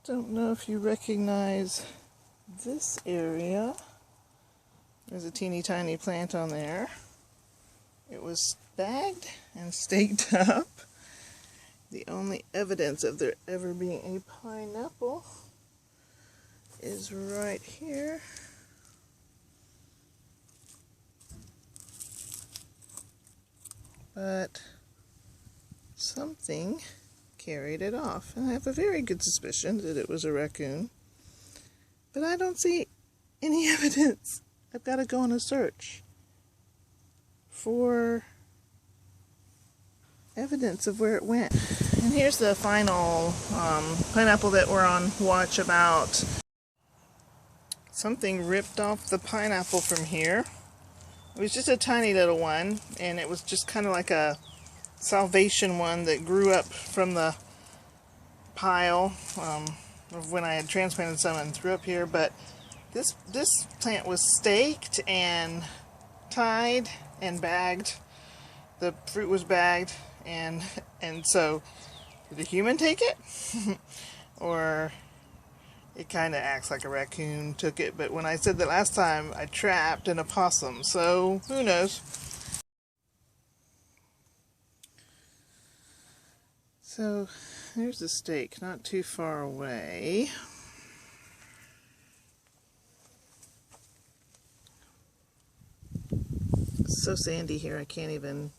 Don't know if you recognize this area. There's a teeny tiny plant on there. It was bagged and staked up. The only evidence of there ever being a pineapple is right here. But something carried it off. And I have a very good suspicion that it was a raccoon. But I don't see any evidence. I've got to go on a search for evidence of where it went. And here's the final pineapple that we're on watch about. Something ripped off the pineapple from here. It was just a tiny little one, and it was just kind of like a salvation one that grew up from the pile of when I had transplanted some and threw up here. But this plant was staked and tied and bagged. The fruit was bagged, and so did a human take it? Or it kind of acts like a raccoon took it. But when I said that last time, I trapped an opossum, so who knows? So there's the stake, not too far away. It's so sandy here, I can't even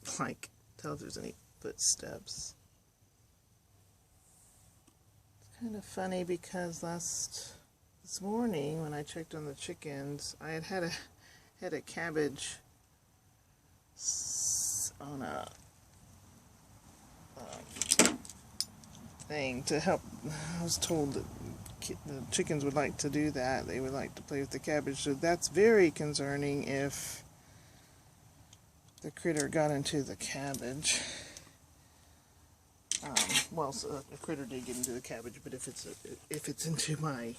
tell if there's any footsteps. It's kind of funny because this morning when I checked on the chickens, I had a cabbage on a thing to help. I was told that the chickens would like to do that. They would like to play with the cabbage, so that's very concerning if the critter got into the cabbage. Well, so a critter did get into the cabbage, but if it's into my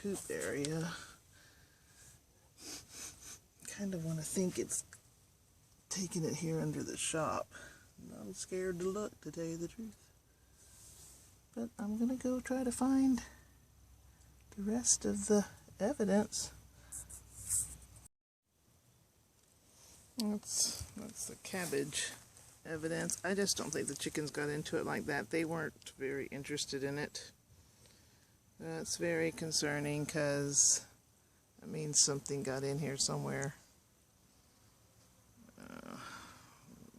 coop area, I kind of want to think it's taking it here under the shop. I'm scared to look, to tell you the truth. But I'm going to go try to find the rest of the evidence. That's the cabbage evidence. I just don't think the chickens got into it like that. They weren't very interested in it. That's very concerning because that means something got in here somewhere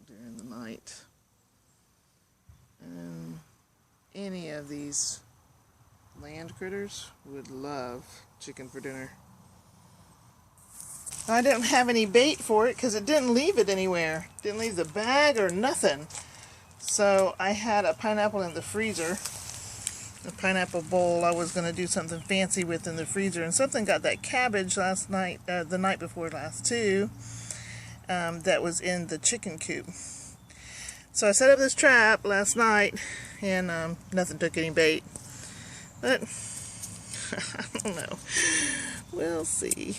during the night. And any of these land critters would love chicken for dinner. I didn't have any bait for it because it didn't leave it anywhere. Didn't leave the bag or nothing. So I had a pineapple in the freezer. A pineapple bowl I was going to do something fancy with in the freezer. And something got that cabbage last night, the night before last too, that was in the chicken coop. So I set up this trap last night and nothing took any bait. But I don't know. We'll see.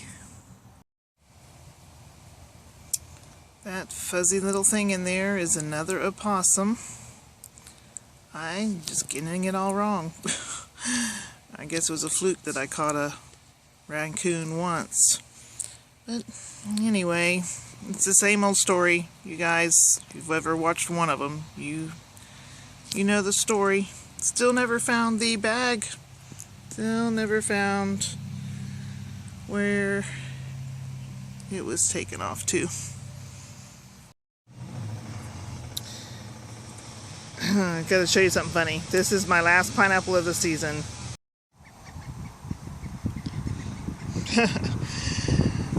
That fuzzy little thing in there is another opossum. I'm just getting it all wrong. I guess it was a fluke that I caught a raccoon once. But anyway, it's the same old story, you guys. If you've ever watched one of them, you know the story. Still never found the bag. Still never found where it was taken off to. I gotta show you something funny. This is my last pineapple of the season.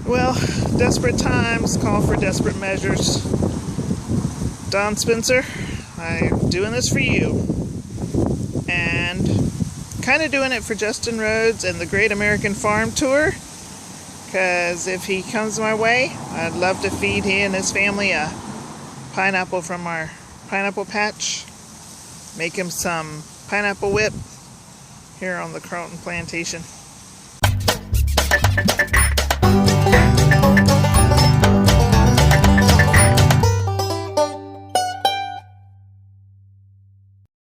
Well, desperate times call for desperate measures. Don Spencer, I'm doing this for you. And kind of doing it for Justin Rhodes and the Great American Farm Tour. Because if he comes my way, I'd love to feed he and his family a pineapple from our pineapple patch. Make him some pineapple whip here on the Pineapple Plantation.